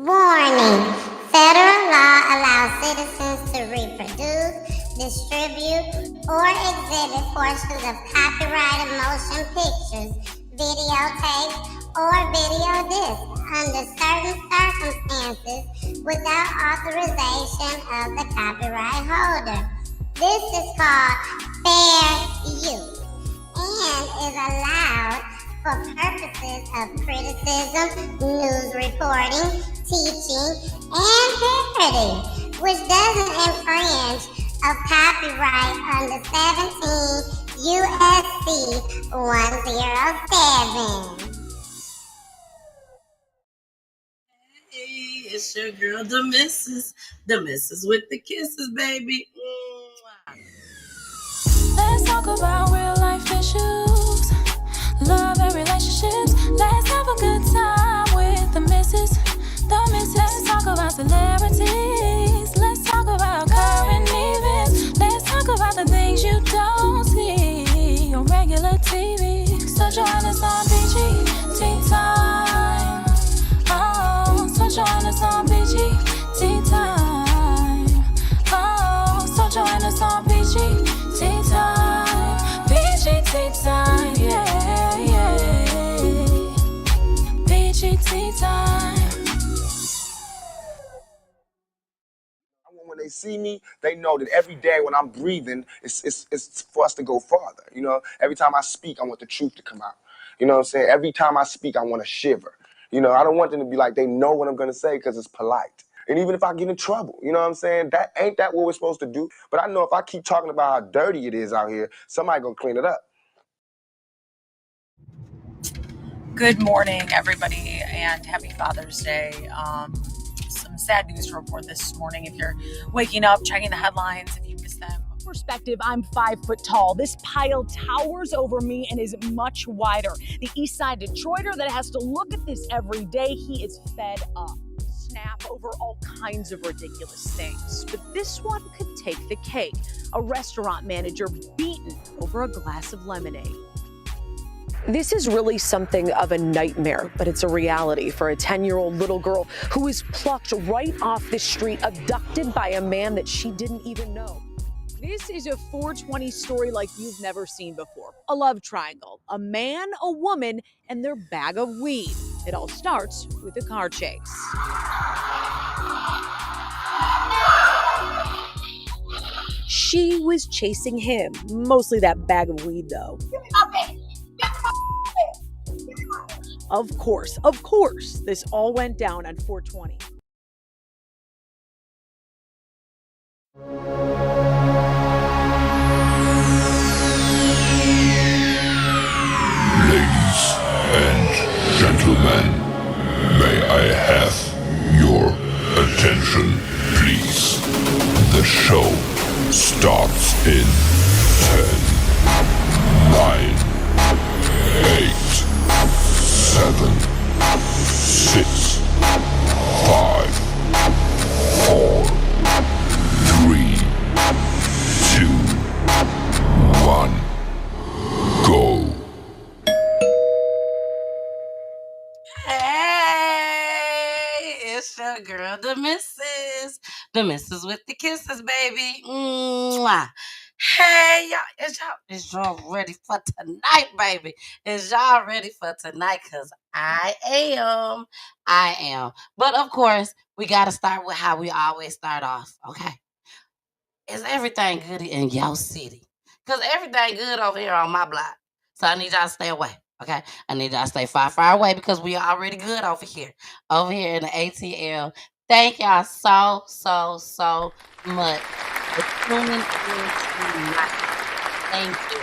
Warning: federal law allows citizens to reproduce, distribute, or exhibit portions of copyrighted motion pictures, videotapes, or video discs under certain circumstances without authorization of the copyright holder. This is called fair use and is allowed for purposes of criticism, news reporting, teaching, and parody, which doesn't infringe of copyright under 17 USC 107. Hey, it's your girl, the missus with the kisses, baby. Let's talk about real life issues, love and relationships. Let's have a good time with the missus. Let's talk about celebrities. Let's talk about current events. Let's talk about the things you don't see on regular TV. So join us on Peachy Tea Time. Oh, so join us on Peachy Tea Time. Oh, so join us on Peachy Tea Time. Peachy Tea Time, yeah, yeah. Peachy Tea Time. When they see me, they know that every day when I'm breathing, it's for us to go farther. You know, every time I speak, I want the truth to come out. You know what I'm saying? Every time I speak, I want to shiver. You know, I don't want them to be like, they know what I'm going to say because it's polite. And even if I get in trouble, you know what I'm saying? That ain't that what we're supposed to do. But I know if I keep talking about how dirty it is out here, somebody going to clean it up. Good morning, everybody, and happy Father's Day. Some sad news to report this morning. If you're waking up, checking the headlines, if you missed them. Perspective, I'm 5 foot tall. This pile towers over me and is much wider. The East Side Detroiter that has to look at this every day, he is fed up. Snap over all kinds of ridiculous things. But this one could take the cake. A restaurant manager beaten over a glass of lemonade. This is really something of a nightmare, but it's a reality for a 10-year-old little girl who was plucked right off the street, abducted by a man that she didn't even know. This is a 420 story like you've never seen before. A love triangle, a man, a woman, and their bag of weed. It all starts with a car chase. She was chasing him, mostly that bag of weed though. Of course, this all went down on 420. Ladies and gentlemen, may I have your attention, please? The show starts in 10, 9, 8, 7, 6, 5, 4, 3, 2, 1, go. Hey, it's your girl, the missus with the kisses, baby. Mwah. Hey, y'all, is y'all ready for tonight, baby? Is y'all ready for tonight? Because I am. But of course, we got to start with how we always start off, okay? Is everything good in your city? Because everything good over here on my block. So I need y'all to stay away, okay? I need y'all to stay far, far away because we are already good over here in the ATL. Thank y'all so much for tuning in tonight. Thank you.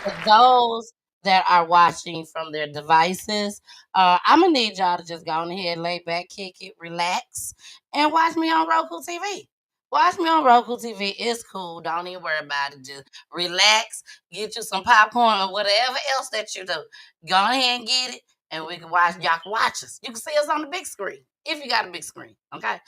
For those that are watching from their devices, I'm going to need y'all to just go on ahead, lay back, kick it, relax, and watch me on Roku TV. Watch me on Roku TV. It's cool. Don't even worry about it. Just relax, get you some popcorn or whatever else that you do. Go ahead and get it, and we can watch. Y'all can watch us. You can see us on the big screen if you got a big screen. Okay.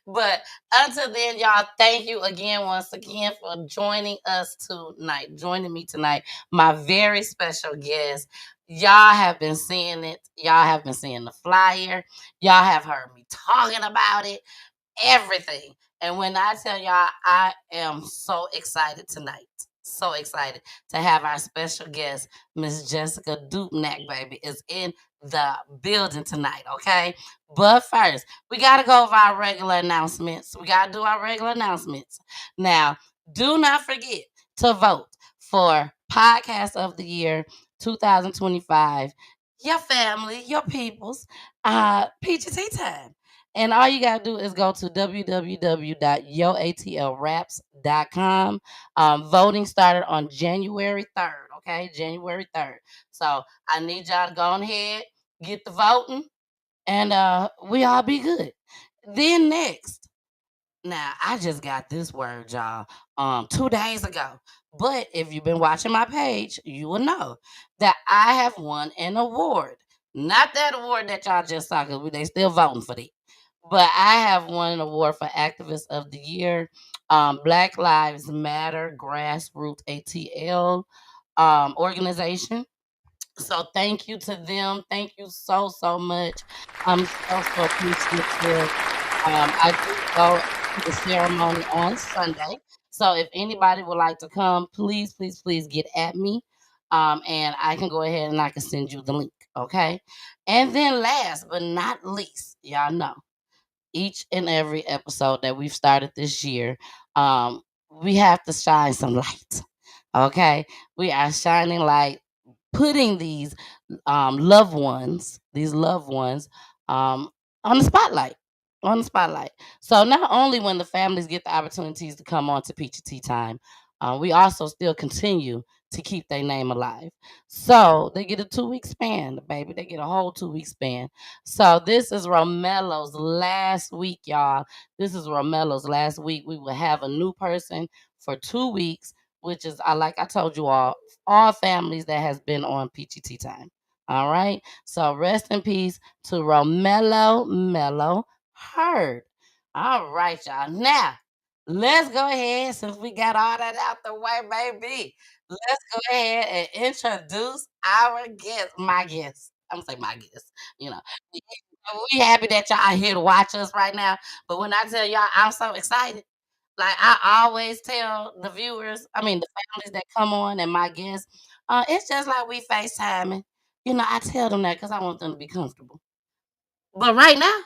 But until then, y'all, thank you again, once again, for joining us tonight. Joining me tonight, my very special guest. Y'all have been seeing it. Y'all have been seeing the flyer. Y'all have heard me talking about it, everything. And when I tell y'all, I am so excited tonight. So excited to have our special guest, Miss Jessica Dupnack, baby, is in the building tonight, okay? But first, we got to go over our regular announcements. We got to do our regular announcements. Now, do not forget to vote for Podcast of the Year 2025. Your family, your peoples, Peachy Tea Time. And all you gotta do is go to www.yoatlraps.com. Voting started on January 3rd. Okay, January 3rd. So I need y'all to go ahead, get the voting, and we all be good. Then next, now I just got this word, y'all, 2 days ago. But if you've been watching my page, you will know that I have won an award. Not that award that y'all just saw, because they still voting for that. But I have won an award for Activist of the Year, Black Lives Matter Grassroots ATL organization. So thank you to them. Thank you so much. I'm so appreciative. I do go to the ceremony on Sunday. So if anybody would like to come, please get at me. And I can go ahead and I can send you the link. Okay. And then last but not least, y'all know each and every episode that we've started this year, we have to shine some light. Okay. We are shining light, putting these loved ones, um, on the spotlight. On the spotlight. So not only when the families get the opportunities to come on to Peachy Tea Time, we also still continue to keep their name alive. So they get a 2 week span, baby. They get a whole 2 week span. So this is Romelo's last week, y'all. This is Romelo's last week. We will have a new person for 2 weeks, which is like I told you all families that has been on Peachy Tea Time. All right. So rest in peace to Romelo Mello Hurd. All right, y'all. Now, let's go ahead, since we got all that out the way, baby. Let's go ahead and introduce our guest, my guest. I'm gonna say my guest. You know, we happy that y'all are here to watch us right now. But when I tell y'all, I'm so excited. Like I always tell the viewers, I mean the families that come on and my guests, it's just like we FaceTiming. I tell them that because I want them to be comfortable. But right now,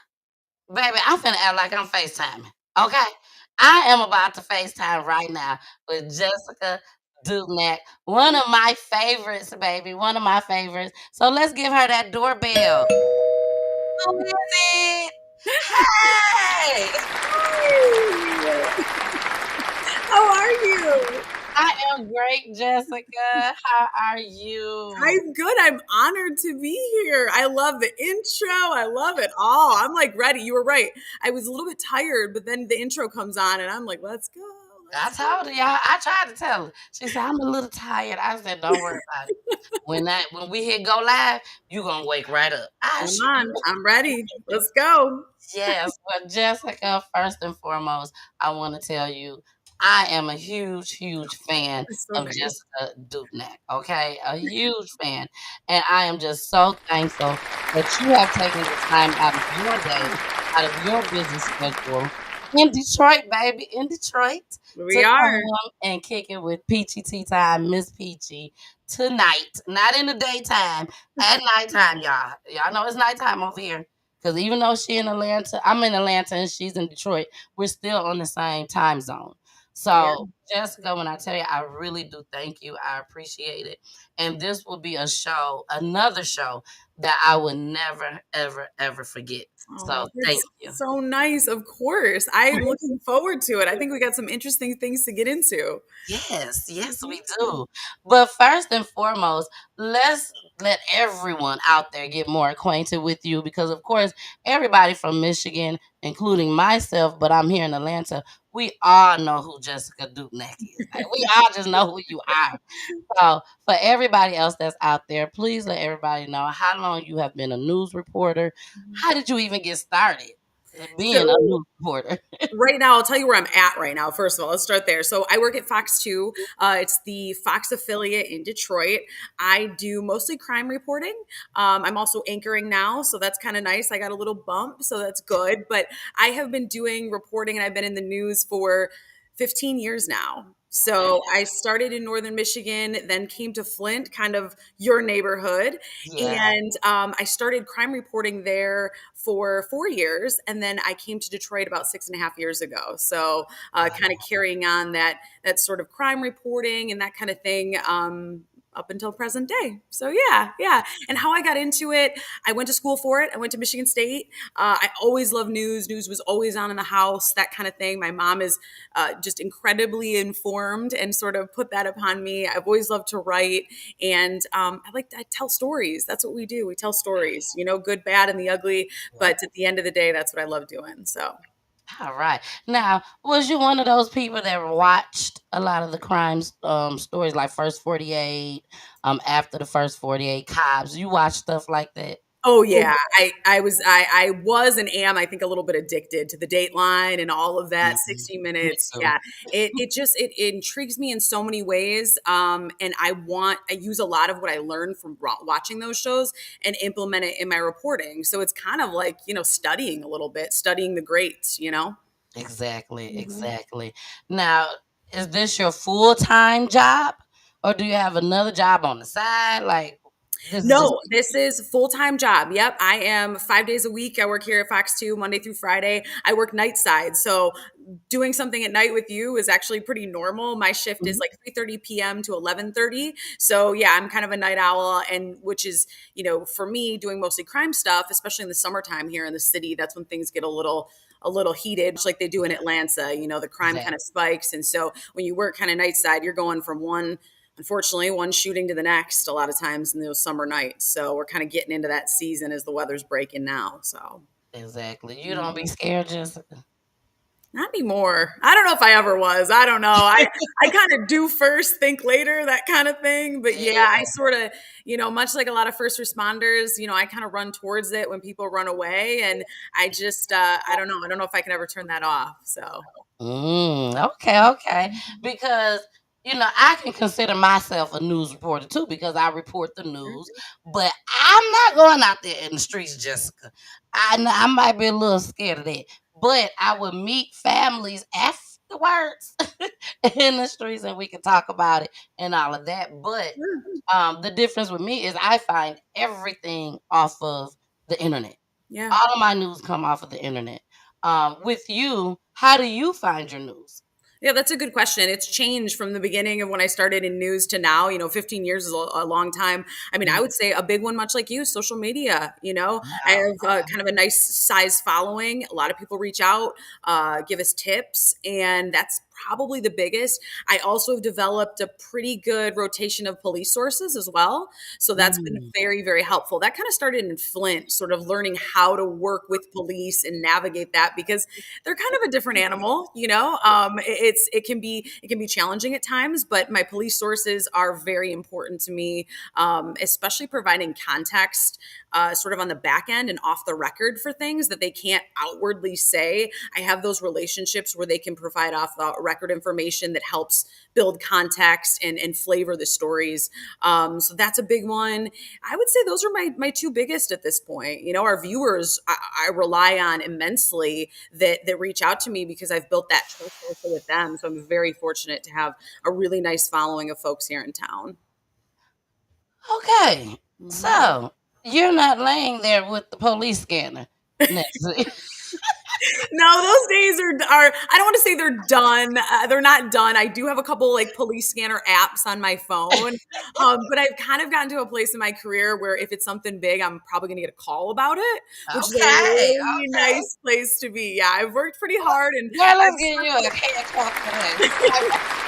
baby, I'm finna act like I'm FaceTiming. Okay? I am about to FaceTime right now with Jessica Dupnack, one of my favorites, baby. One of my favorites. So let's give her that doorbell. Who is it? Hey! How are you? I am great, Jessica. How are you? I'm good. I'm honored to be here. I love the intro. I love it all. I'm like ready. You were right. I was a little bit tired, but then the intro comes on and I'm like, let's go. I told her, y'all. I tried to tell her. She said, I'm a little tired. I said, don't worry about it. When we hit go live, you gonna wake right up. Come on. I'm ready. Let's go. Yes, but Jessica, first and foremost, I want to tell you, I am a huge fan It's so of nice. Jessica Dupnack. Okay, a huge fan, and I am just so thankful that you have taken the time out of your day, out of your busy schedule, in Detroit, baby, in Detroit, We to are. come and kick it with Peachy Tea Time, Miss Peachy, tonight. Not in the daytime, at nighttime, y'all. Y'all know it's nighttime over here. Because even though I'm in Atlanta and she's in Detroit, we're still on the same time zone. Yeah. So, Jessica, when I tell you, I really do thank you. I appreciate it. And this will be another show that I will never, ever forget. Oh, So, thank that's you. so nice. Of course. I'm looking forward to it. I think we got some interesting things to get into. Yes, we do. But first and foremost, let's let everyone out there get more acquainted with you because, of course, everybody from Michigan, including myself, but I'm here in Atlanta, we all know who Jessica Dupnack is. Like, we all just know who you are. So, for everybody else that's out there, please let everybody know how long you have been a news reporter. How did you even get started? being a news reporter. Right now, I'll tell you where I'm at right now. First of all, let's start there. So I work at Fox 2. It's the Fox affiliate in Detroit. I do mostly crime reporting. I'm also anchoring now, so that's kind of nice. I got a little bump, so that's good. But I have been doing reporting and I've been in the news for 15 years now. So I started in Northern Michigan, then came to Flint, kind of your neighborhood. Yeah. And I started crime reporting there for 4 years. And then I came to Detroit about 6.5 years ago. So kind of carrying on that sort of crime reporting and that kind of thing. Up until present day. So yeah. And how I got into it, I went to school for it. I went to Michigan State. I always loved news. News was always on in the house, that kind of thing. My mom is just incredibly informed and sort of put that upon me. I've always loved to write, and I tell stories. That's what we do. We tell stories, good, bad, and the ugly. But at the end of the day, that's what I love doing. So. All right. Now, was you one of those people that watched a lot of the crime stories, like First 48, after the First 48, Cops? You watch stuff like that? Oh yeah, I was and am, I think, a little bit addicted to the Dateline and all of that. 60 Me Minutes, too. yeah. It intrigues me in so many ways, and I use a lot of what I learned from watching those shows and implement it in my reporting. So it's kind of like studying a little bit, studying the greats. Exactly, Mhm. exactly. Now, is this your full-time job, or do you have another job on the side? Like, this is just No, this is full-time job. Yep. I am 5 days a week. I work here at Fox 2, Monday through Friday. I work night side. So doing something at night with you is actually pretty normal. My shift is Mhm. like 3:30 p.m. to 11:30. So yeah, I'm kind of a night owl, and which is, for me, doing mostly crime stuff, especially in the summertime here in the city, that's when things get a little heated, just like they do in Atlanta. The crime kind Exactly, of spikes. And so when you work kind of night side, you're going from unfortunately, one shooting to the next a lot of times in those summer nights. So we're kind of getting into that season as the weather's breaking now. So exactly. You don't be scared, Jessica? not anymore. I don't know if I ever was. I don't know. I kind of do first, think later, that kind of thing. But yeah, I Yeah. sort of, much like a lot of first responders, I kind of run towards it when people run away. And I just, I don't know. I don't know if I can ever turn that off. So. Okay. Because I can consider myself a news reporter too because I report the news, but I'm not going out there in the streets, Jessica. I might be a little scared of that, but I would meet families afterwards in the streets and we can talk about it and all of that. But the difference with me is I find everything off of the internet. Yeah. All of my news come off of the internet. With you, how do you find your news? Yeah, that's a good question. It's changed from the beginning of when I started in news to now. 15 years is a long time. I mean, I Mhm. would say a big one, much like you, social media. I Wow. have kind of a nice size following. A lot of people reach out, give us tips, and that's probably the biggest. I also have developed a pretty good rotation of police sources as well. So that's been Mm, very, very helpful. That kind of started in Flint, sort of learning how to work with police and navigate that because they're kind of a different animal. It can be challenging at times, but my police sources are very important to me, especially providing context, sort of on the back end and off the record for things that they can't outwardly say. I have those relationships where they can provide off the record information that helps build context and flavor the stories. So that's a big one. I would say those are my two biggest at this point. Our viewers, I rely on immensely that reach out to me because I've built that trust also with them. So I'm very fortunate to have a really nice following of folks here in town. okay. Mhm. So you're not laying there with the police scanner next to you. No, those days are I don't want to say they're done. They're not done. I do have a couple like police scanner apps on my phone, but I've kind of gotten to a place in my career where if it's something big, I'm probably going to get a call about it, which is a Okay. really Okay. nice place to be. Yeah, I've worked pretty hard, and Girl, let's I've give you a hand clap for that.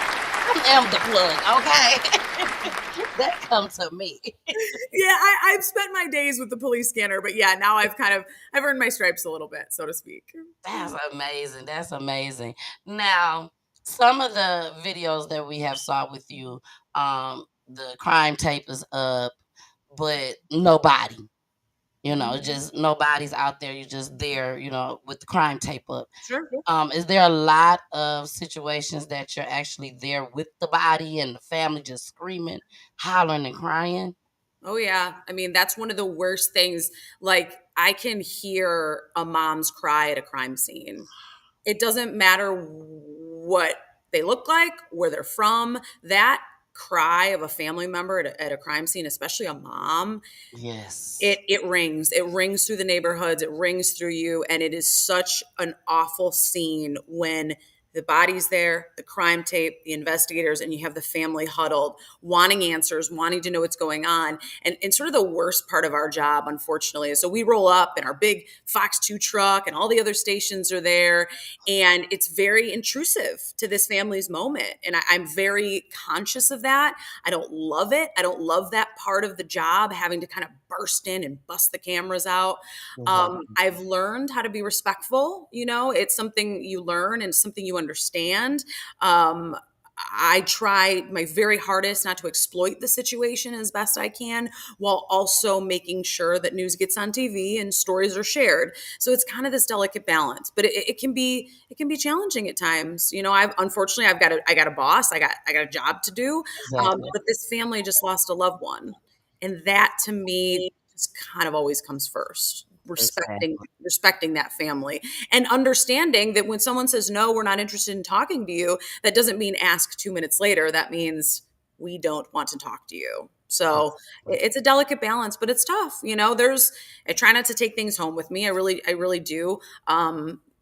I'm the plug, okay? That comes to me. yeah, I've spent my days with the police scanner, but yeah, now I've earned my stripes a little bit, so to speak. That's amazing. That's amazing. Now, some of the videos that we have saw with you, the crime tape is up, but nobody. Just nobody's out there. You're just there, with the crime tape up. Sure. Is there a lot of situations that you're actually there with the body and the family just screaming, hollering, and crying? Oh yeah. I mean, that's one of the worst things. Like, I can hear a mom's cry at a crime scene. It doesn't matter what they look like, where they're from. That cry of a family member at a crime scene, especially a mom, Yes. it rings. It rings through the neighborhoods. It rings through you, and it is such an awful scene when the body's there, the crime tape, the investigators, and you have the family huddled, wanting answers, wanting to know what's going on. And sort of the worst part of our job, unfortunately, is so we roll up in our big Fox 2 truck, and all the other stations are there, and it's very intrusive to this family's moment. And I'm very conscious of that. I don't love it. I don't love that part of the job, having to kind of burst in and bust the cameras out. Exactly. I've learned how to be respectful. It's something you learn and something you understand. I try my very hardest not to exploit the situation as best I can, while also making sure that news gets on TV and stories are shared. So it's kind of this delicate balance, but it can be challenging at times. I got a boss, I got a job to do, Exactly. but this family just lost a loved one, and that to me just kind of always comes first. Exactly. Respecting that family, and understanding that when someone says no, we're not interested in talking to you, that doesn't mean ask 2 minutes later. That means we don't want to talk to you. So Exactly. it's a delicate balance, but it's tough. I try not to take things home with me. I really do.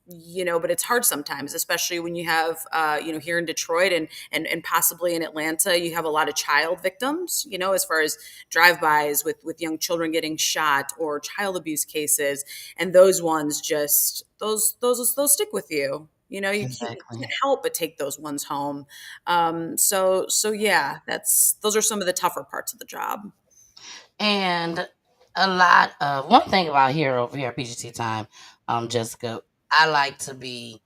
But it's hard sometimes, especially when you have, here in Detroit and possibly in Atlanta, you have a lot of child victims, as far as drive-bys with young children getting shot, or child abuse cases. And those ones those stick with you. You Exactly. can't help but take those ones home. So yeah, those are some of the tougher parts of the job. And a lot of one thing about here over here at PGT Time, Jessica, I like to be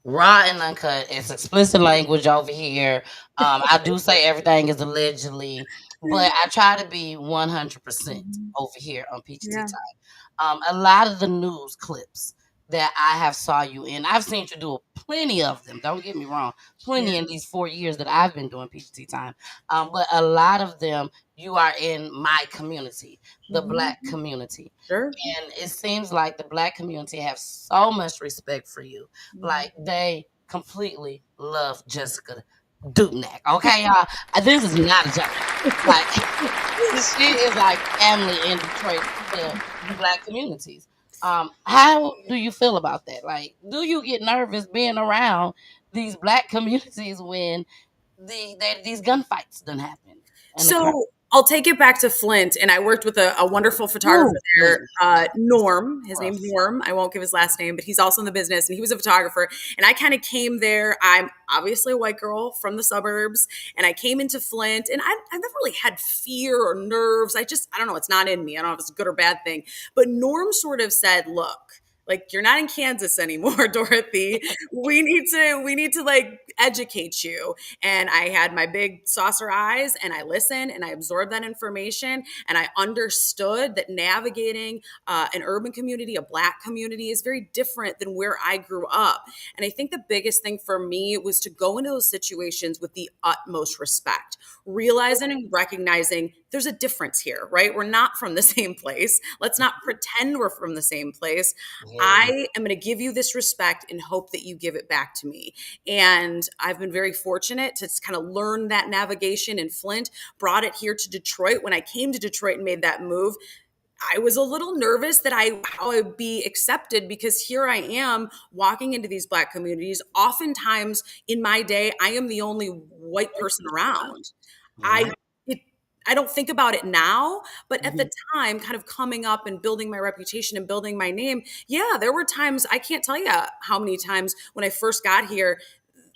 raw and uncut. It's explicit language over here. I do say everything is allegedly, but I try to be 100% over here on PGT Yeah. Time. A lot of the news clips that I have saw you in, I've seen you do plenty of them. Don't get me wrong, plenty in these 4 years that I've been doing PGT Time. But a lot of them, you are in my community, the Black community. Sure. And it seems like the Black community have so much respect for you. Like, they completely love Jessica Dupnack. Okay, y'all. This is not a joke. Like, she is like family in Detroit to the Black communities. How do you feel about that? Like, do you get nervous being around these Black communities when these gunfights done happen? So I'll take it back to Flint, and I worked with a wonderful photographer there, Norm. His name's Norm. I won't give his last name, but he's also in the business, and he was a photographer. And I kind of came there. I'm obviously a white girl from the suburbs, and I came into Flint, and I've never really had fear or nerves. I don't know. It's not in me. I don't know if it's a good or bad thing. But Norm sort of said, "Look, like, you're not in Kansas anymore, Dorothy. We need to like educate you." And I had my big saucer eyes, and I listened, and I absorbed that information, and I understood that navigating an urban community, a Black community, is very different than where I grew up. And I think the biggest thing for me was to go into those situations with the utmost respect, realizing and recognizing there's a difference here, right? We're not from the same place. Let's not pretend we're from the same place. Yeah. I am going to give you this respect and hope that you give it back to me. And I've been very fortunate to kind of learn that navigation in Flint, brought it here to Detroit. When I came to Detroit and made that move, I was a little nervous that how I would be accepted, because here I am walking into these Black communities. Oftentimes in my day, I am the only white person around. Yeah. I don't think about it now, but at the time, kind of coming up and building my reputation and building my name, yeah, there were times, I can't tell you how many times when I first got here,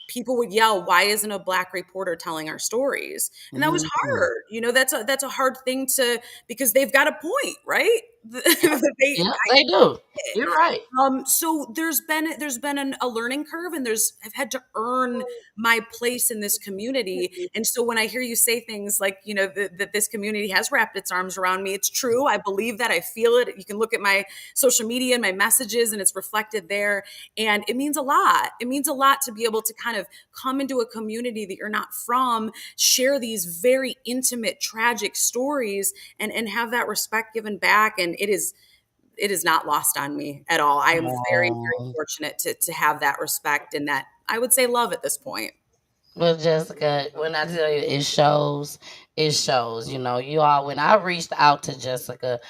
people would yell, "Why isn't a Black reporter telling our stories?" And that was hard. That's a hard thing to, because they've got a point, right? Yeah, they do. You're right. So there's been a learning curve, and I've had to earn my place in this community. And so when I hear you say things like, that this community has wrapped its arms around me, it's true. I believe that. I feel it. You can look at my social media and my messages, and it's reflected there. And it means a lot. It means a lot to be able to kind of come into a community that you're not from, share these very intimate, tragic stories, and have that respect given back. And it is not lost on me at all. I am very, very fortunate to have that respect and that, I would say, love at this point. Well, Jessica, when I tell you it shows, it shows. When I reached out to Jessica,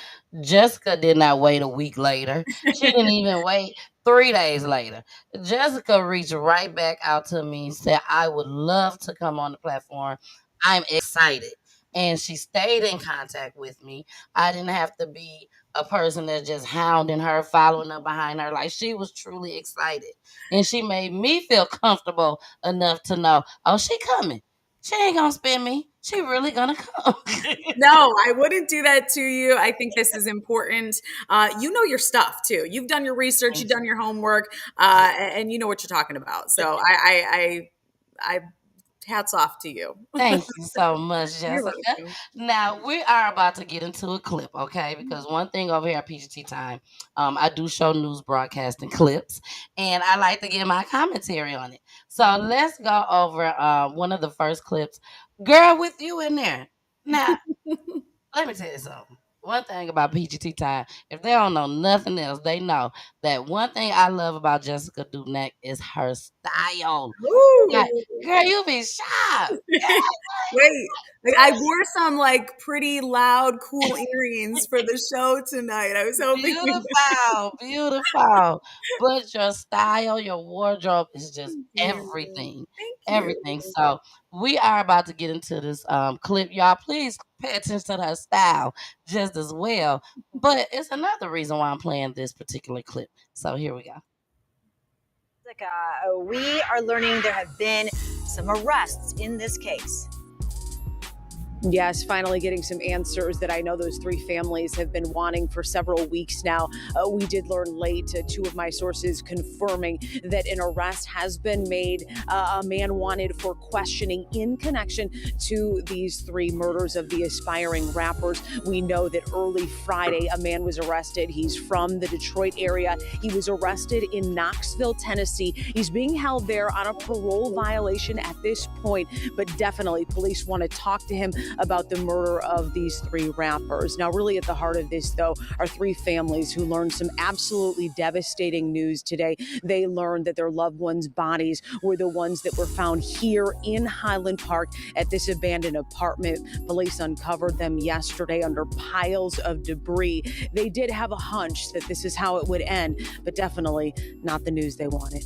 Jessica did not wait a week later. She didn't even wait 3 days later. Jessica reached right back out to me and said, I would love to come on the platform. I'm excited. And she stayed in contact with me. I didn't have to be a person that's just hounding her, following up behind her. Like, she was truly excited. And she made me feel comfortable enough to know, oh, she coming. She ain't gonna spin me. She really gonna come. No, I wouldn't do that to you. I think this is important. You know your stuff too. You've done your research, you've done your homework, and you know what you're talking about. So I hats off to you. Thank you so much, You're Jessica. welcome. Now we are about to get into a clip, okay? Because one thing over here at Peachy Time, I do show news broadcasting clips, and I like to get my commentary on it. So let's go over one of the first clips. Girl, with you in there. Now, let me tell you something. One thing about PGT Time, if they don't know nothing else, they know that one thing I love about Jessica Dupnack is her style. Like, girl, you be sharp. Wait, like I wore some like pretty loud, cool earrings for the show tonight. I was hoping. Beautiful. But your style, your wardrobe is just everything. Thank Everything. you. So we are about to get into this clip. Y'all, please pay attention to her style just as well. But it's another reason why I'm playing this particular clip. So here we go. We are learning there have been some arrests in this case. Yes, finally getting some answers that I know those three families have been wanting for several weeks now. We did learn late, two of my sources confirming that an arrest has been made. A man wanted for questioning in connection to these three murders of the aspiring rappers. We know that early Friday, a man was arrested. He's from the Detroit area. He was arrested in Knoxville, Tennessee. He's being held there on a parole violation at this point, but definitely police want to talk to him about the murder of these three rappers. Now, really at the heart of this, though, are three families who learned some absolutely devastating news today. They learned that their loved ones' bodies were the ones that were found here in Highland Park at this abandoned apartment. Police uncovered them yesterday under piles of debris. They did have a hunch that this is how it would end, but definitely not the news they wanted.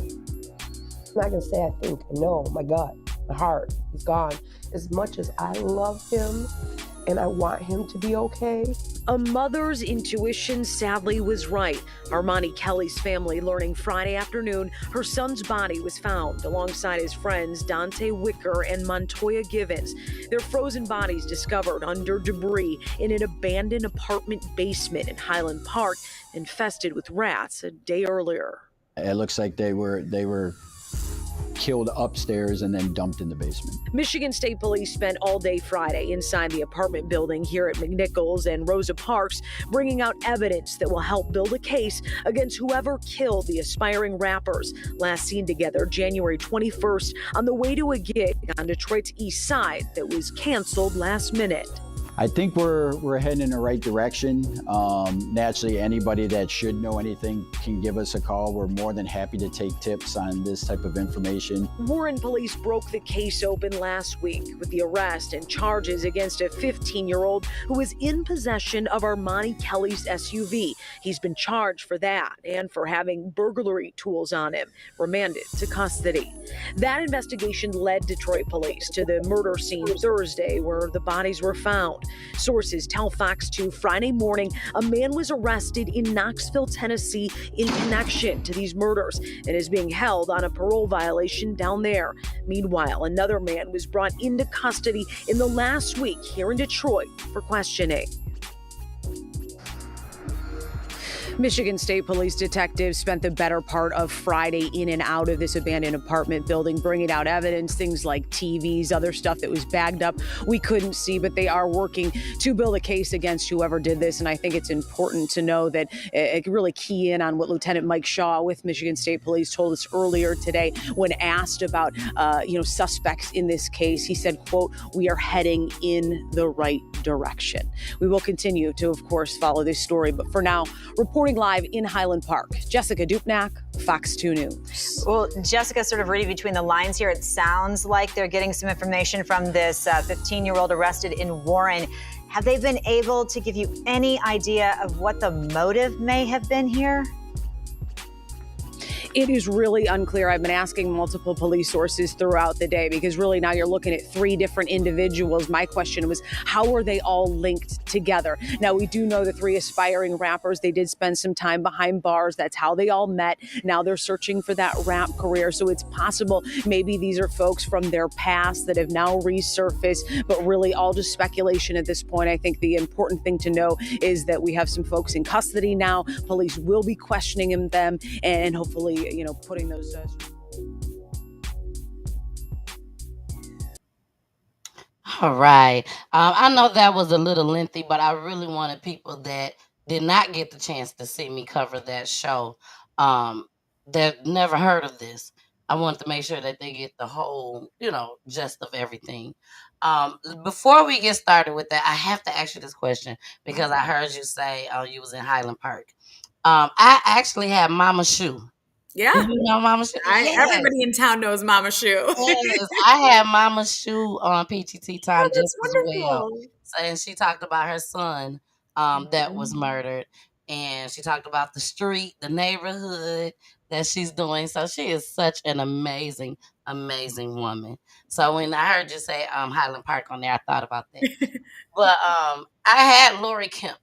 I'm not gonna say I think, I know, my gut, my heart is gone. As much as I love him and I want him to be okay. A mother's intuition sadly was right. Armani Kelly's family learning Friday afternoon her son's body was found alongside his friends Dante Wicker and Montoya Givens. Their frozen bodies discovered under debris in an abandoned apartment basement in Highland Park, infested with rats a day earlier. It looks like they were killed upstairs and then dumped in the basement. Michigan State Police spent all day Friday inside the apartment building here at McNichols and Rosa Parks, bringing out evidence that will help build a case against whoever killed the aspiring rappers. Last seen together January 21st on the way to a gig on Detroit's east side that was canceled last minute. I think we're heading in the right direction. Naturally, anybody that should know anything can give us a call. We're more than happy to take tips on this type of information. Warren police broke the case open last week with the arrest and charges against a 15-year-old who was in possession of Armani Kelly's SUV. He's been charged for that and for having burglary tools on him, remanded to custody. That investigation led Detroit police to the murder scene Thursday where the bodies were found. Sources tell Fox 2 Friday morning a man was arrested in Knoxville, Tennessee in connection to these murders and is being held on a parole violation down there. Meanwhile, another man was brought into custody in the last week here in Detroit for questioning. Michigan State Police detectives spent the better part of Friday in and out of this abandoned apartment building, bringing out evidence, things like TVs, other stuff that was bagged up we couldn't see, but they are working to build a case against whoever did this. And I think it's important to know that it can really key in on what Lieutenant Mike Shaw with Michigan State Police told us earlier today when asked about, suspects in this case. He said, quote, "We are heading in the right direction." We will continue to, of course, follow this story. But for now, reporting live in Highland Park, Jessica Dupnack, Fox 2 News. Well, Jessica, sort of reading between the lines here, it sounds like they're getting some information from this 15-year-old arrested in Warren. Have they been able to give you any idea of what the motive may have been here? It is really unclear. I've been asking multiple police sources throughout the day because really now you're looking at 3 different individuals. My question was, how are they all linked together? Now, we do know the 3 aspiring rappers. They did spend some time behind bars. That's how they all met. Now they're searching for that rap career. So it's possible maybe these are folks from their past that have now resurfaced, but really all just speculation at this point. I think the important thing to know is that we have some folks in custody now. Police will be questioning them and hopefully putting those. All right. I know that was a little lengthy, but I really wanted people that did not get the chance to see me cover that show, that never heard of this. I wanted to make sure that they get the whole, gist of everything. Before we get started with that, I have to ask you this question because I heard you say you was in Highland Park. I actually had Mama Shoe. Yeah. Do you know Mama Shoe? Yes. Everybody in town knows Mama Shoe. Yes, I had Mama Shoe on Peachy Time Oh, just that's as well. wonderful. And she talked about her son that was murdered. And she talked about the street, the neighborhood that she's doing. So she is such an amazing, amazing woman. So when I heard you say Highland Park on there, I thought about that. But I had Lori Kemp,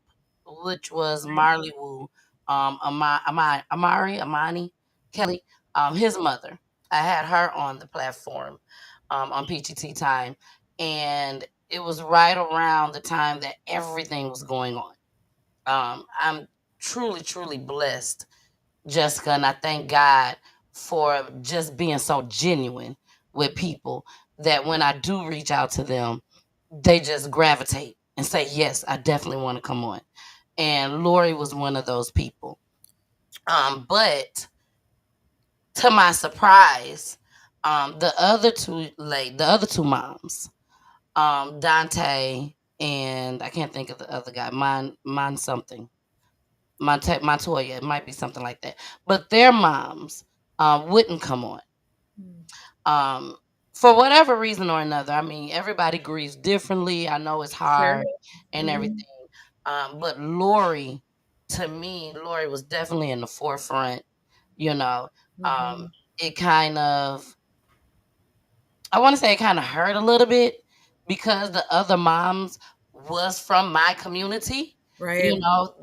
which was Marley Wu, Amani Kelly, his mother. I had her on the platform on PGT Time, and it was right around the time that everything was going on. I'm truly, truly blessed, Jessica, and I thank God for just being so genuine with people that when I do reach out to them, they just gravitate and say, yes, I definitely want to come on. And Lori was one of those people. But to my surprise, the other two moms, Dante and I can't think of the other guy, mine something. Montoya, it might be something like that. But their moms wouldn't come on. For whatever reason or another. I mean, everybody grieves differently. I know it's hard and everything. But Lori, to me, Lori was definitely in the forefront. It kind of, I want to say it kind of hurt a little bit because the other moms was from my community. Right.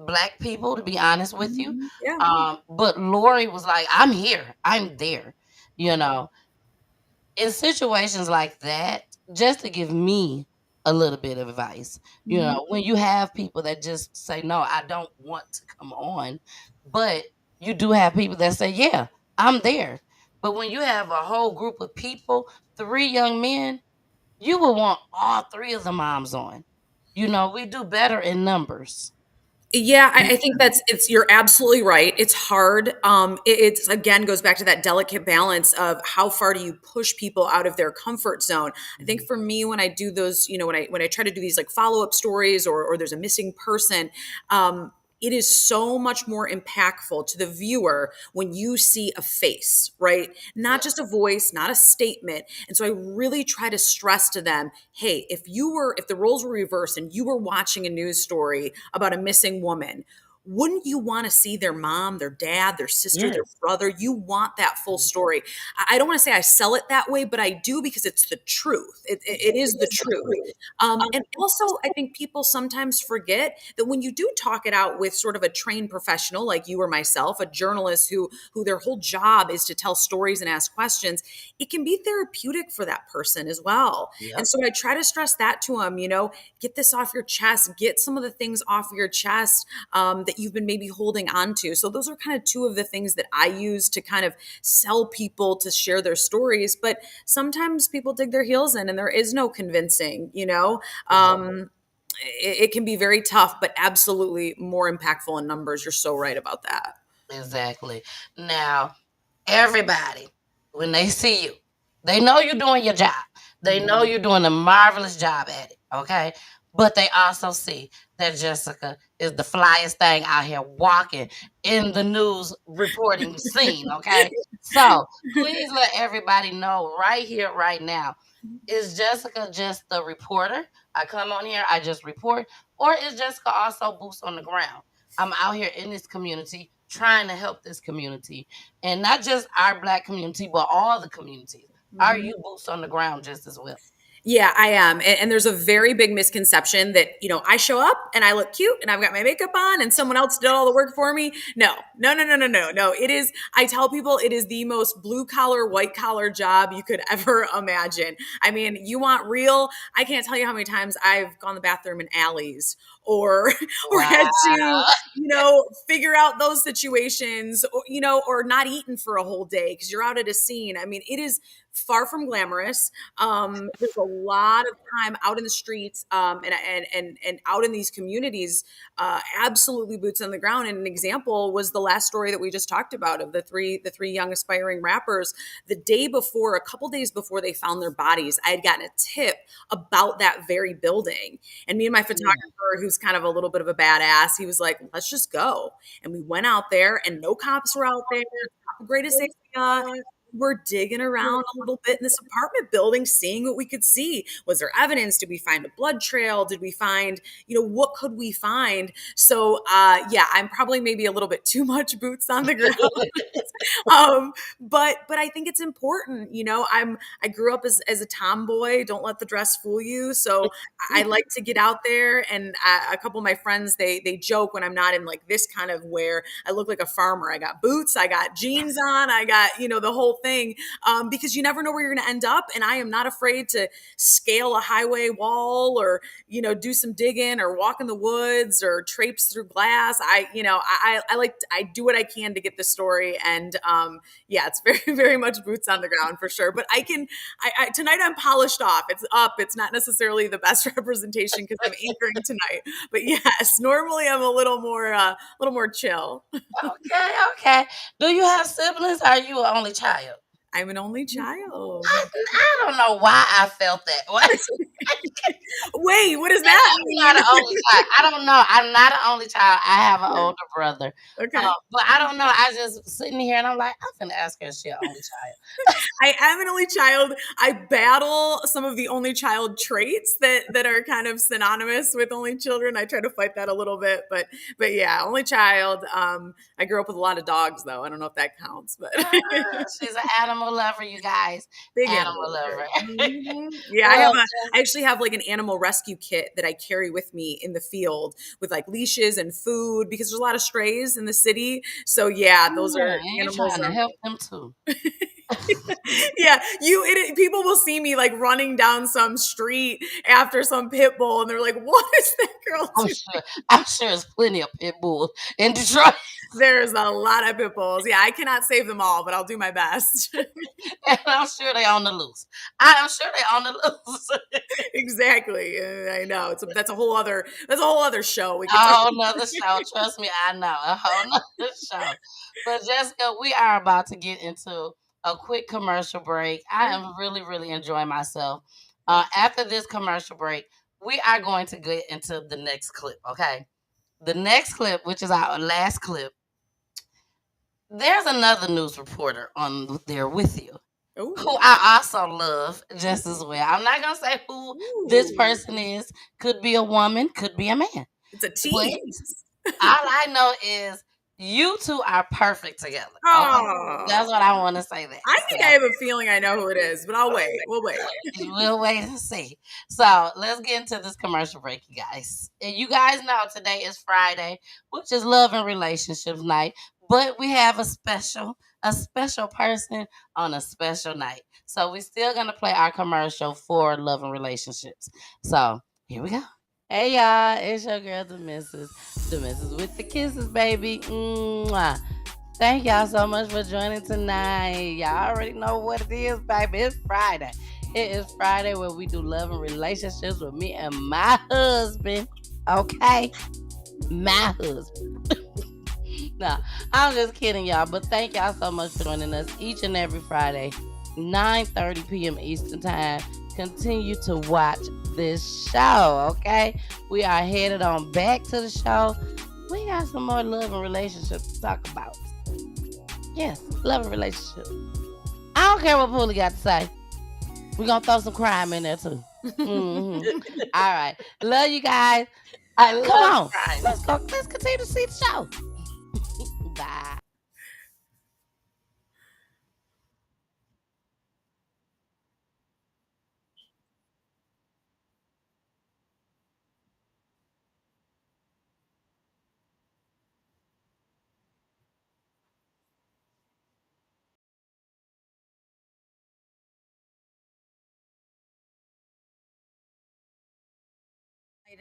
Black people, to be honest with you. Yeah. But Lori was like, I'm here, I'm there, in situations like that, just to give me a little bit of advice. When you have people that just say, no, I don't want to come on, but you do have people that say, yeah, I'm there. But when you have a whole group of people, 3 young men, you would want all 3 of the moms on. We do better in numbers. Yeah, I think you're absolutely right. It's hard. It's again goes back to that delicate balance of how far do you push people out of their comfort zone. I think for me, when I do those, when I try to do these like follow-up stories or there's a missing person, it is so much more impactful to the viewer when you see a face, right? Not just a voice, not a statement. And so I really try to stress to them, hey, if the roles were reversed and you were watching a news story about a missing woman, wouldn't you want to see their mom, their dad, their sister, their brother? You want that full story. I don't want to say I sell it that way, but I do because it's the truth. It is the truth. And also, I think people sometimes forget that when you do talk it out with sort of a trained professional like you or myself, a journalist who their whole job is to tell stories and ask questions, it can be therapeutic for that person as well. Yep. And so I try to stress that to them, get this off your chest, get some of the things off your chest that that you've been maybe holding on to. So those are kind of two of the things that I use to kind of sell people to share their stories. But sometimes people dig their heels in and there is no convincing, it can be very tough, but absolutely more impactful in numbers. You're so right about that. Exactly. Now, everybody, when they see you, they know you're doing your job. They know you're doing a marvelous job at it. Okay. But they also see that Jessica is the flyest thing out here walking in the news reporting scene. Okay. So please let everybody know right here, right now. Is Jessica just the reporter? I come on here, I just report, or is Jessica also boots on the ground? I'm out here in this community trying to help this community, and not just our Black community, but all the communities. Are you boots on the ground just as well? Yeah, I am. And there's a very big misconception that, I show up and I look cute and I've got my makeup on and someone else did all the work for me. No. It is, I tell people it is the most blue collar, white collar job you could ever imagine. I mean, you want real, I can't tell you how many times I've gone to the bathroom in alleys or had to, figure out those situations, or not eaten for a whole day because you're out at a scene. I mean, it is far from glamorous. There's a lot of time out in the streets, and out in these communities, absolutely boots on the ground. And an example was the last story that we just talked about of the three young aspiring rappers. The day before, a couple days before they found their bodies, I had gotten a tip about that very building. And me and my photographer, who's kind of a little bit of a badass, he was like, let's just go. And we went out there and no cops were out there. Not the greatest area. We're digging around a little bit in this apartment building, seeing what we could see. Was there evidence? Did we find a blood trail? Did we find, what could we find? So, yeah, I'm probably maybe a little bit too much boots on the ground. But I think it's important. I grew up as a tomboy. Don't let the dress fool you. So I like to get out there, and a couple of my friends, they joke when I'm not in like this kind of wear, I look like a farmer. I got boots, I got jeans on, I got, the whole thing, because you never know where you're going to end up. And I am not afraid to scale a highway wall or, do some digging or walk in the woods or traipse through glass. I do what I can to get the story. And, yeah, it's very, very much boots on the ground for sure. But tonight I'm polished off. It's up. It's not necessarily the best representation because I'm anchoring tonight. But yes, normally I'm a little more chill. Okay. Do you have siblings? Are you an only child? I'm an only child. I don't know why I felt that way. Wait, what does that mean? I'm not an only child. I don't know. I'm not an only child. I have an older brother. Okay. But I don't know. I just sitting here and I'm like, I'm finna ask her if she's an only child. I am an only child. I battle some of the only child traits that are kind of synonymous with only children. I try to fight that a little bit, but yeah, only child. I grew up with a lot of dogs though. I don't know if that counts, but she's an animal lover, you guys. Big animal lover. Mm-hmm. Yeah, I actually have like an animal rescue kit that I carry with me in the field with like leashes and food because there's a lot of strays in the city. So yeah, those are animals. Trying to help them too. Yeah, people will see me like running down some street after some pit bull, and they're like, "What is that girl doing?" I'm sure there's plenty of pit bulls in Detroit. There's a lot of pit bulls. Yeah, I cannot save them all, but I'll do my best. And I'm sure they're on the loose. I am sure they're on the loose. Exactly. I know. That's a whole other show. A whole nother show. Trust me, I know. A whole nother show. But Jessica, we are about to get into a quick commercial break. I am really, really enjoying myself. After this commercial break, we are going to get into the next clip, okay? The next clip, which is our last clip, there's another news reporter on there with you. Ooh. Who I also love just as well. I'm not going to say who this person is. Could be a woman, could be a man. It's a tease. All I know is you two are perfect together. Oh. That's what I want to say there. I think I have a feeling I know who it is, but I'll wait. We'll wait. We'll wait and see. So let's get into this commercial break, you guys. And you guys know today is Friday, which is Love and Relationships Night. But we have a special person on a special night. So we're still going to play our commercial for Love and Relationships. So here we go. Hey y'all, it's your girl, the Missus. The Missus with the kisses, baby. Mwah. Thank y'all so much for joining tonight. Y'all already know what it is, baby. It's Friday. It is Friday where we do love and relationships with me and my husband. Okay? My husband. Nah, I'm just kidding, y'all. But thank y'all so much for joining us each and every Friday, 9:30 p.m. Eastern Time. Continue to watch this show, okay? We are headed on back to the show. We got some more love and relationships to talk about. Yes, love and relationship. I don't care what Poolie got to say. We're going to throw some crime in there, too. All right. Love you guys. I Come love on. crime. Let's go. Let's continue to see the show. Bye.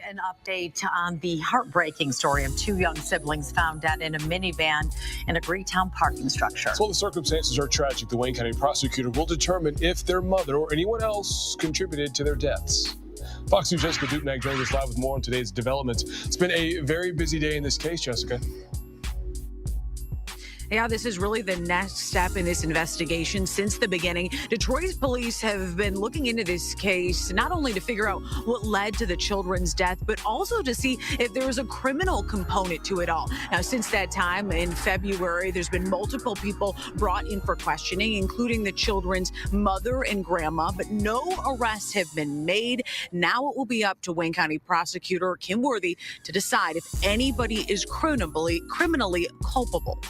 An update on the heartbreaking story of two young siblings found dead in a minivan in a Greektown parking structure. While the circumstances are tragic, the Wayne County prosecutor will determine if their mother or anyone else contributed to their deaths. Fox News' Jessica Dupnack joins us live with more on today's developments. It's been a very busy day in this case, Jessica. Yeah, this is really the next step in this investigation since the beginning. Detroit police have been looking into this case, not only to figure out what led to the children's death, but also to see if there was a criminal component to it all. Now, since that time in February, there's been multiple people brought in for questioning, including the children's mother and grandma, but no arrests have been made. Now it will be up to Wayne County prosecutor Kim Worthy to decide if anybody is criminally culpable.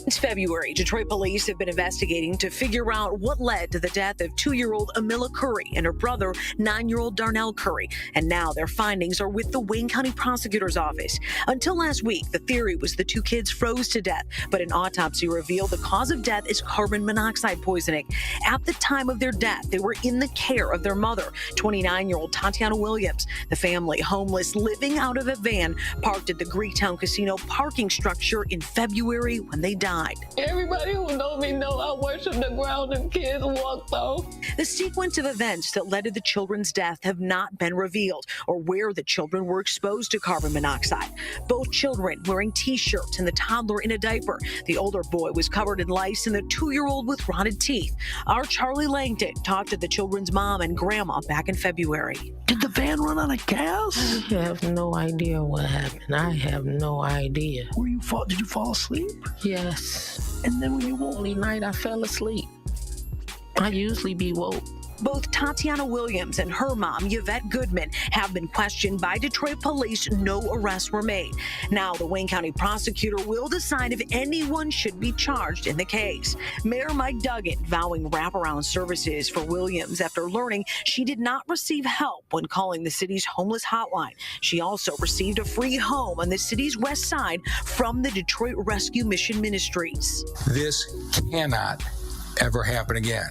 Since February, Detroit police have been investigating to figure out what led to the death of 2-year-old Amila Curry and her brother, 9-year-old Darnell Curry. And now their findings are with the Wayne County prosecutor's office. Until last week, the theory was the two kids froze to death, but an autopsy revealed the cause of death is carbon monoxide poisoning. At the time of their death, they were in the care of their mother, 29-year-old Tatiana Williams. The family, homeless, living out of a van, parked at the Greektown Casino parking structure in February when they died. Everybody who knows me know I worship the ground and kids walk though. The sequence of events that led to the children's death have not been revealed, or where the children were exposed to carbon monoxide. Both children wearing T-shirts and the toddler in a diaper. The older boy was covered in lice and the 2-year-old with rotted teeth. Our Charlie Langton talked to the children's mom and grandma back in February. Did the van run out of gas? I have no idea what happened. I have no idea. Did you fall asleep? Yes. And then when you woke? Only night I fell asleep. I usually be woke. Both Tatiana Williams and her mom, Yvette Goodman, have been questioned by Detroit police. No arrests were made. Now the Wayne County prosecutor will decide if anyone should be charged in the case. Mayor Mike Duggan vowing wraparound services for Williams after learning she did not receive help when calling the city's homeless hotline. She also received a free home on the city's west side from the Detroit Rescue Mission Ministries. This cannot ever happen again.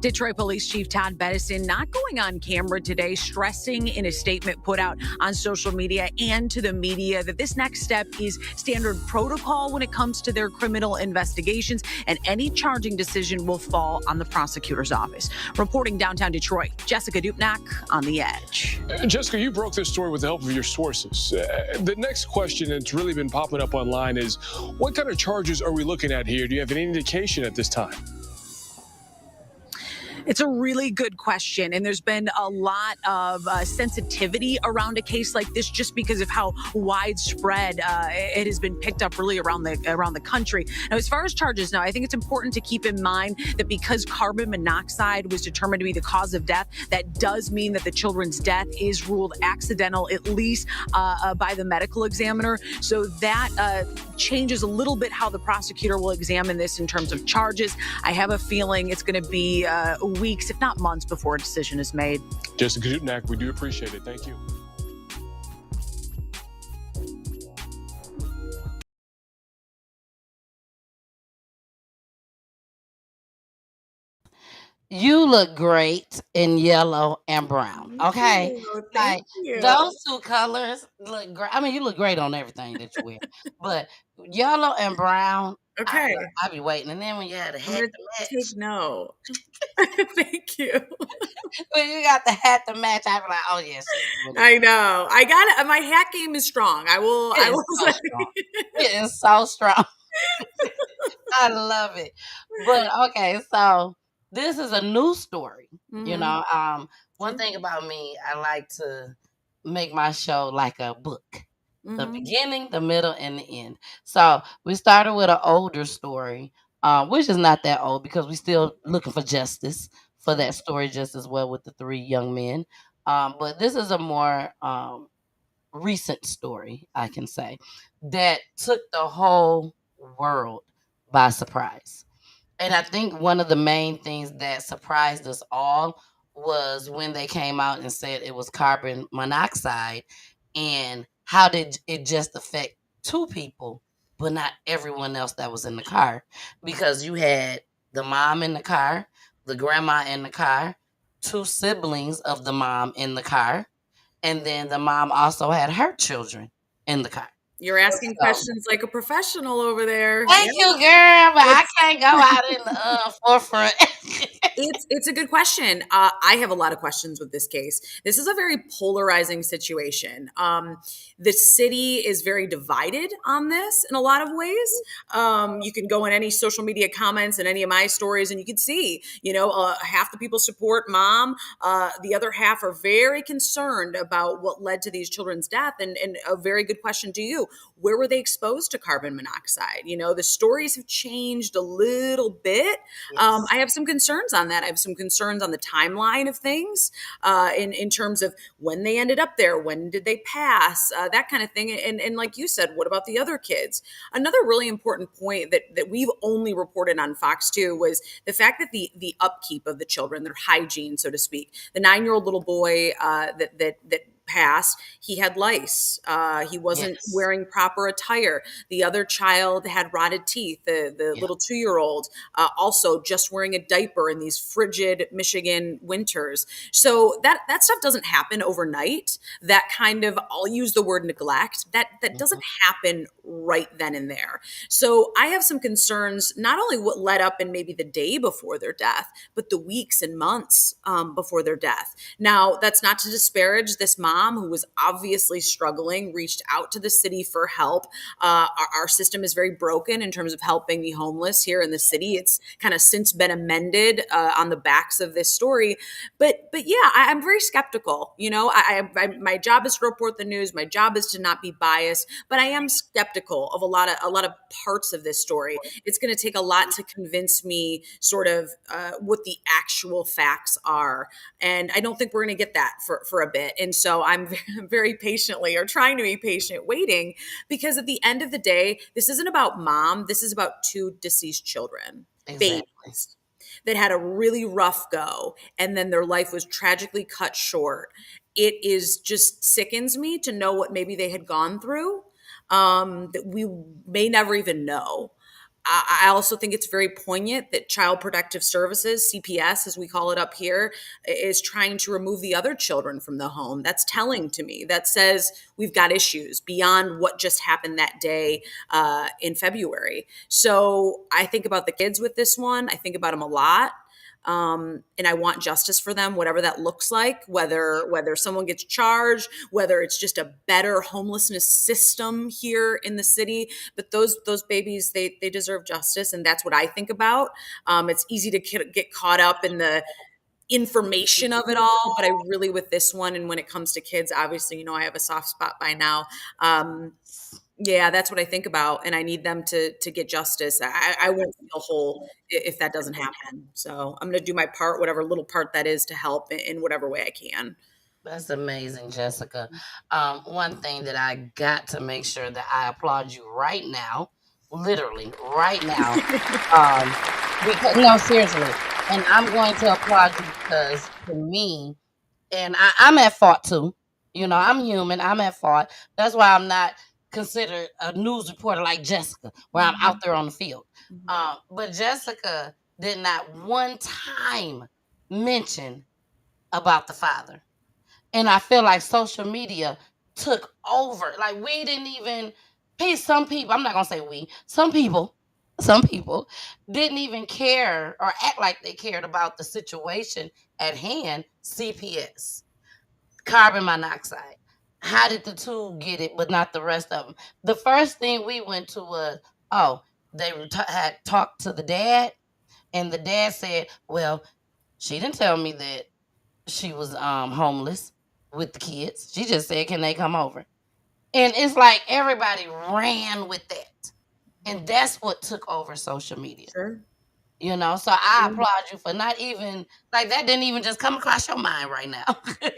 Detroit Police Chief Todd Bettison not going on camera today, stressing in a statement put out on social media and to the media that this next step is standard protocol when it comes to their criminal investigations, and any charging decision will fall on the prosecutor's office. Reporting downtown Detroit, Jessica Dupnack on The Edge. Jessica, you broke this story with the help of your sources. The next question that's really been popping up online is, what kind of charges are we looking at here? Do you have any indication at this time? It's a really good question, and there's been a lot of sensitivity around a case like this just because of how widespread it has been picked up really around the country. Now, as far as charges, now I think it's important to keep in mind that because carbon monoxide was determined to be the cause of death, that does mean that the children's death is ruled accidental, at least by the medical examiner. So that changes a little bit how the prosecutor will examine this in terms of charges. I have a feeling it's going to be weeks, if not months, before a decision is made. Jessica Dupnack, we do appreciate it. Thank you. You look great in yellow and brown. Thank Okay, you. Thank like you. those two colors look great. I mean, you look great on everything that you wear, but yellow and brown. Okay. I be waiting, and then when you had the I'm hat gonna to match, take note. Thank you. when you got the hat to match, I be like, oh yeah, she's doing it. I know. I got it. My hat game is strong. I will. It I is will so say. strong. It is so strong. I love it. But okay, so this is a new story. You Mhm. know, one thing about me, I like to make my show like a book. The Mhm. beginning, the middle, and the end. So we started with an older story, which is not that old because we still looking for justice for Sure. that story just as well with the three young men. But this is a more recent story, I can say, that took the whole world by surprise. And I think one of the main things that surprised us all was when they came out and said it was carbon monoxide, and how did it just affect two people, but not everyone else that was in the car? Because you had the mom in the car, the grandma in the car, two siblings of the mom in the car, and then the mom also had her children in the car. You're asking So questions like a professional over there. thank Yeah. you, girl, but I It's can't go out in the forefront. it's a good question. I have a lot of questions with this case. This is a very polarizing situation. The city is very divided on this in a lot of ways. You can go in any social media comments and any of my stories, and you can see, half the people support mom. The other half are very concerned about what led to these children's death. And a very good question to you: where were they exposed to carbon monoxide? The stories have changed a little bit. Yes. I have some concerns on that. I have some concerns on the timeline of things, in terms of when they ended up there, when did they pass, that kind of thing. And like you said, what about the other kids? Another really important point that we've only reported on Fox 2 was the fact that the upkeep of the children, their hygiene, so to speak. The 9-year-old little boy that passed, he had lice. He wasn't Yes. wearing proper attire. The other child had rotted teeth. The Yeah. little 2-year-old, also just wearing a diaper in these frigid Michigan winters. So that stuff doesn't happen overnight. That kind of, I'll use the word neglect, that doesn't happen right then and there. So I have some concerns, not only what led up and maybe the day before their death, but the weeks and months before their death. Now, that's not to disparage this mom who was obviously struggling, reached out to the city for help. Our system is very broken in terms of helping the homeless here in the city. It's kind of since been amended on the backs of this story. But yeah, I'm very skeptical. My job is to report the news. My job is to not be biased, but I am skeptical of a lot of parts of this story. It's going to take a lot to convince me sort of what the actual facts are. And I don't think we're going to get that for a bit. And so I'm very patiently, or trying to be patient, waiting, because at the end of the day, this isn't about mom. This is about two deceased children, Exactly. babies that had a really rough go, and then their life was tragically cut short. It is just sickens me to know what maybe they had gone through, that we may never even know. I also think it's very poignant that Child Protective Services, CPS, as we call it up here, is trying to remove the other children from the home. That's telling to me. That says we've got issues beyond what just happened that day in February. So I think about the kids with this one. I think about them a lot. And I want justice for them, whatever that looks like, whether someone gets charged, whether it's just a better homelessness system here in the city. But those babies, they deserve justice, and that's what I think about. It's easy to get caught up in the information of it all, but I really, with this one, and when it comes to kids, obviously, I have a soft spot by now. Yeah, that's what I think about, and I need them to get justice. I won't feel whole if that doesn't happen. So I'm going to do my part, whatever little part that is, to help in whatever way I can. That's amazing, Jessica. One thing that I got to make sure that I applaud you right now, literally right now, because no, seriously, and I'm going to applaud you because to me, and I'm at fault too. I'm human. I'm at fault. That's why I'm not considered a news reporter like Jessica, where I'm out there on the field. But Jessica did not one time mention about the father. And I feel like social media took over. Like we didn't even some people, I'm not gonna say we, some people didn't even care or act like they cared about the situation at hand. CPS, carbon monoxide. How did the two get it, but not the rest of them? The first thing we went to was, oh, they had talked to the dad, and the dad said, well, she didn't tell me that she was homeless with the kids. She just said, can they come over? And it's like everybody ran with that. And that's what took over social media. Sure. You know, so I applaud you for not even, like, that didn't even just come across your mind right now.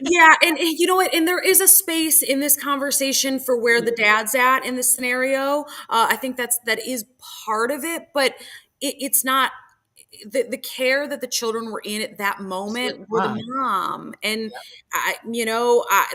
Yeah, and you know what? And there is a space in this conversation for where the dad's at in this scenario. I think that is part of it, but it's not. The care that the children were in at that moment were the mom, and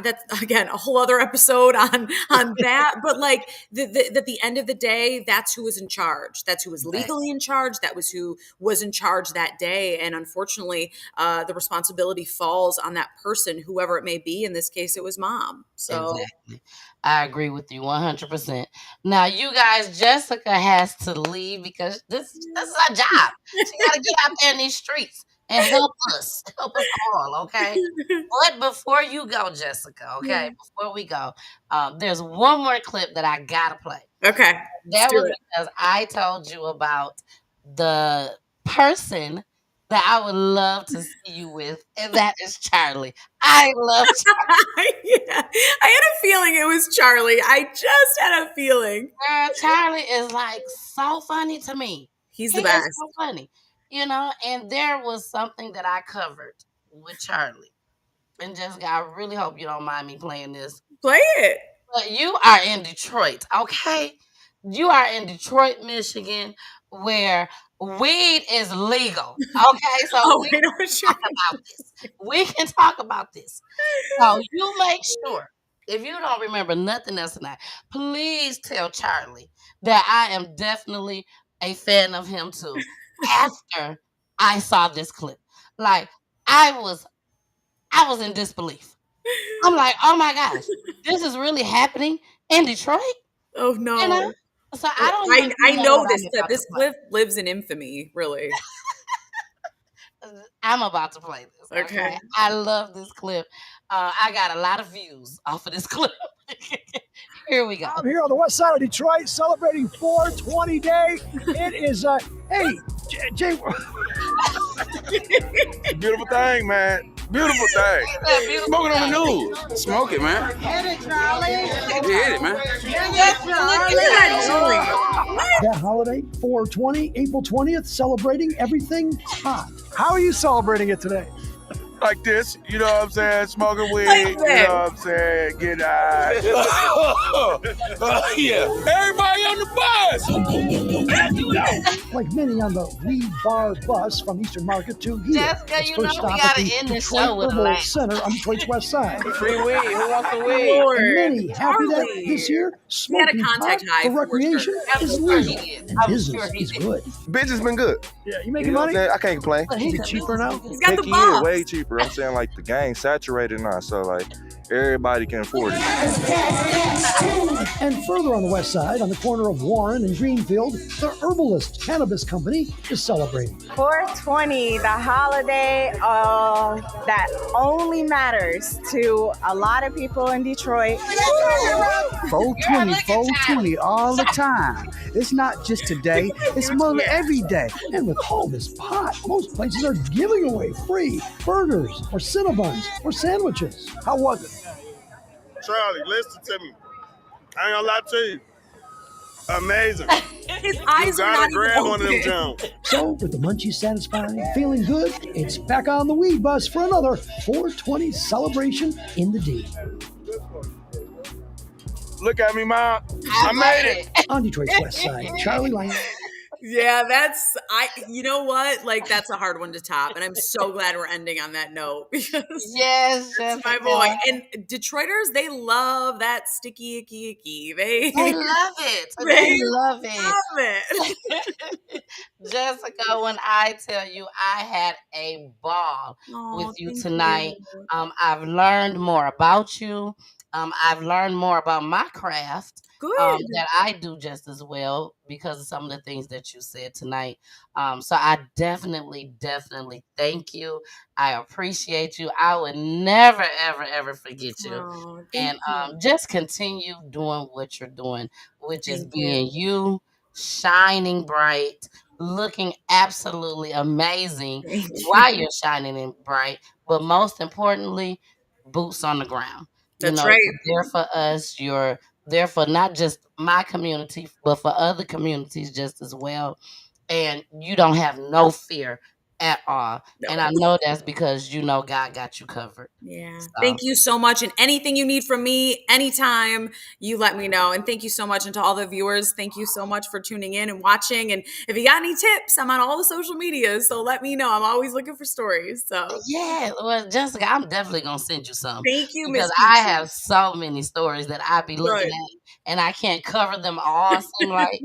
that's again a whole other episode on that. But like at the end of the day, that's who was in charge. That's who was legally in charge. That was who was in charge that day. And unfortunately, the responsibility falls on that person, whoever it may be. In this case, it was mom. So. Exactly. I agree with you 100%. Now, you guys, Jessica has to leave because this is our job. She got to get out there in these streets and help us all, okay? But before you go, Jessica, okay, before we go, there's one more clip that I got to play. Okay. That was because I told you about the person that I would love to see you with, and that is Charlie. I love Charlie. Yeah, I had a feeling it was Charlie. I just had a feeling. Girl, Charlie is like so funny to me. He's the best. Is so funny, you know. And there was something that I covered with Charlie, and Jessica, I really hope you don't mind me playing this. Play it. But you are in Detroit, okay? You are in Detroit, Michigan, where weed is legal. Okay, so we can talk about this. We can talk about this. So you make sure, if you don't remember nothing else tonight, please tell Charlie that I am definitely a fan of him too. After I saw this clip, like I was in disbelief. I'm like, oh my gosh, this is really happening in Detroit. Oh no. You know? So I know this clip lives in infamy, really. I'm about to play this. Okay. I love this clip. I got a lot of views off of this clip. Here we go. I'm here on the west side of Detroit celebrating 420 Day. It is, hey, Jay. Beautiful thing, man. Beautiful thing. Smoking on the news. Smoke it, man. Hit it, Charlie. Hit it, man. That holiday, 420, April 20th, celebrating everything hot. How are you celebrating it today? Like this, you know what I'm saying? Smoking weed, you know what I'm saying? Get high. Yeah. Everybody on the bus. Like many on the Weed Bar bus from Eastern Market to here. Jessica, It's you first know we stop at gotta the end the Detroit show with a Herbal laugh. Center on Detroit's west side. Free weed. Who wants the weed? And many happy that this year smoking pot for recreation is legal. And business is good. Business been good. Yeah, you making You know what money? I'm saying? I can't complain. Is it cheaper now? He's got the Heck yeah, box. way cheaper. I'm saying like the game's saturated now, so like everybody can afford it. And further on the west side, on the corner of Warren and Greenfield, the Herbalist Cannabis Company is celebrating. 420, the holiday that only matters to a lot of people in Detroit. 420, 420 all the time. It's not just today, it's mostly every day. And with all this pot, most places are giving away free burgers or Cinnabons or sandwiches. How was it? Charlie, listen to me. I ain't gonna lie to you. Amazing. His eyes you are gotta not grab even one of them open. Jones. So, with the munchies satisfying, feeling good, it's back on the weed bus for another 420 celebration in the D. Look at me, Mom. I made it. On Detroit's west side, Charlie Lane. Yeah, you know what? Like, that's a hard one to top. And I'm so glad we're ending on that note because Yes, that's my boy. Jessica. And Detroiters, they love that sticky, icky, icky. They They love it. they They love it. love it. Jessica, when I tell you I had a ball with Oh, you thank tonight, you. I've learned more about you. I've learned more about my craft. Good. That I do just as well because of some of the things that you said tonight. So I definitely thank you. I appreciate you. I would never, ever, ever forget you. Oh, thank And you. just continue doing what you're doing, which is Thank you. being you, shining bright, looking absolutely amazing Thank you. while you're shining and bright. But most importantly, boots on the ground. You That's know, right. you're there for us. You're there for not just my community, but for other communities just as well. And you don't have no fear at all. And I No. know that's because you know God got you covered. Yeah. So Thank you so much. And anything you need from me, anytime, you let me know. And thank you so much. And to all the viewers, thank you so much for tuning in and watching. And if you got any tips, I'm on all the social medias. So let me know. I'm always looking for stories. So yeah, well, Jessica, I'm definitely gonna send you some thank you, because Miss I Peachy. have so many stories that I be looking Good. at and I can't cover them all, seem like.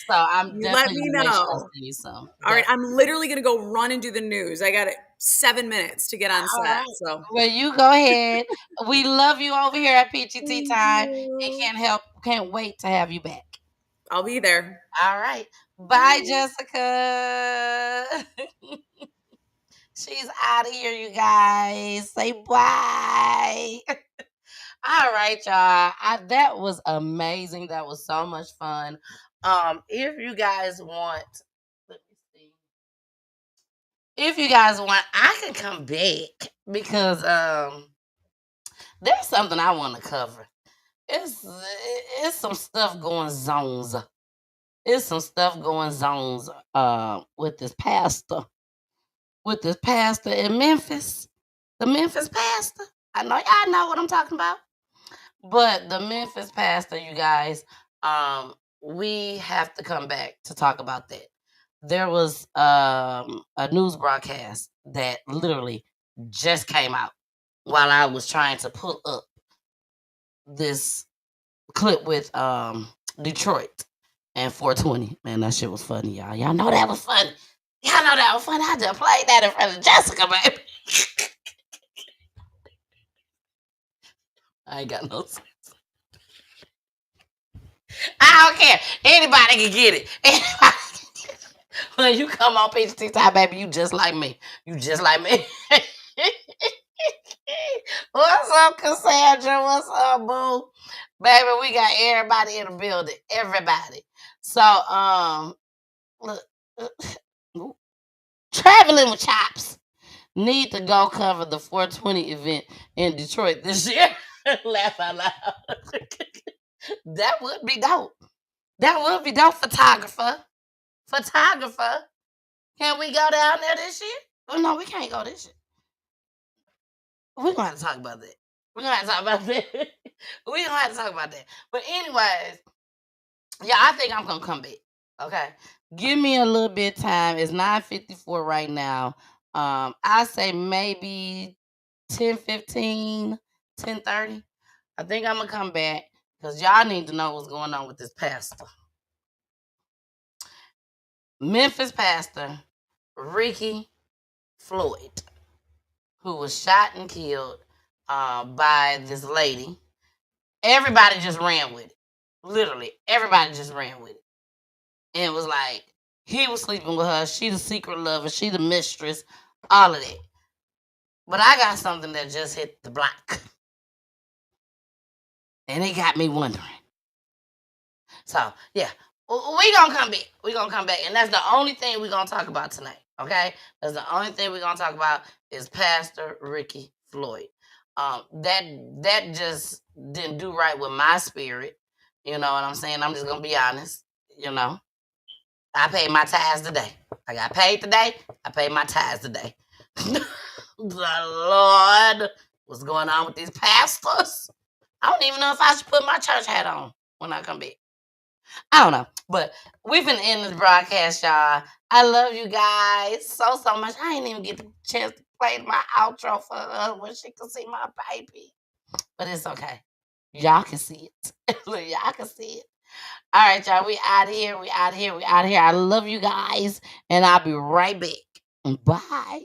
So I'm You let definitely me gonna make sure I know. send you some. All right. I'm literally going to go run and do the news. I got 7 minutes to get on All set. right. So Well, you go ahead. We love you over here at Peachy Tea thank Time and you. can't wait to have you back. I'll be there. All right. Bye, Jessica. She's out of here, you guys. Say bye. All right, y'all. That was amazing. That was so much fun. If you guys want, let me see. If you guys want, I can come back because there's something I want to cover. It's some stuff going zones. It's some stuff going zones with this pastor. With this pastor in Memphis. The Memphis pastor. I know y'all know what I'm talking about. But the Memphis pastor, you guys, we have to come back to talk about that. There was a news broadcast that literally just came out while I was trying to pull up this clip with Detroit and 420. Man, that shit was funny, y'all. Y'all know that was funny. Y'all know that was funny. I just played that in front of Jessica, baby. I ain't got no sense. I don't care. Anybody can get it. Anybody can get it. When you come on Peachy Time, baby, you just like me. You just like me. What's up, Cassandra? What's up, boo? Baby, we got everybody in the building. Everybody. So, look, traveling with chops need to go cover the 420 event in Detroit this year. Laugh out loud. That would be dope. That would be dope. Photographer. Can we go down there this year? Oh, no, we can't go this year. We're going to have to talk about that. We're going to have to talk about that. We're going to have to talk about that. But anyways, yeah, I think I'm going to come back. Okay. Give me a little bit of time. It's 9:54 right now. I say maybe 10:15, 10:30. I think I'm going to come back because y'all need to know what's going on with this pastor. Memphis pastor Ricky Floyd, who was shot and killed by this lady. Everybody just ran with it. Literally, everybody just ran with it. And it was like, he was sleeping with her. She the secret lover. She the mistress. All of that. But I got something that just hit the block. And it got me wondering. So, yeah. We gonna come back. We gonna come back. And that's the only thing we gonna talk about tonight. Okay? That's the only thing we gonna talk about is Pastor Ricky Floyd. That just didn't do right with my spirit. You know what I'm saying? I'm just gonna be honest. You know, I paid my tithes today. I got paid today. I paid my tithes today. The Lord, what's going on with these pastors? I don't even know if I should put my church hat on when I come back. I don't know. But we finna end this broadcast, y'all. I love you guys so much. I ain't even get the chance to play my outro for her when she can see my baby. But it's okay. Y'all can see it. Y'all can see it. All right, y'all. We out here. We out here. We out here. I love you guys. And I'll be right back. Bye.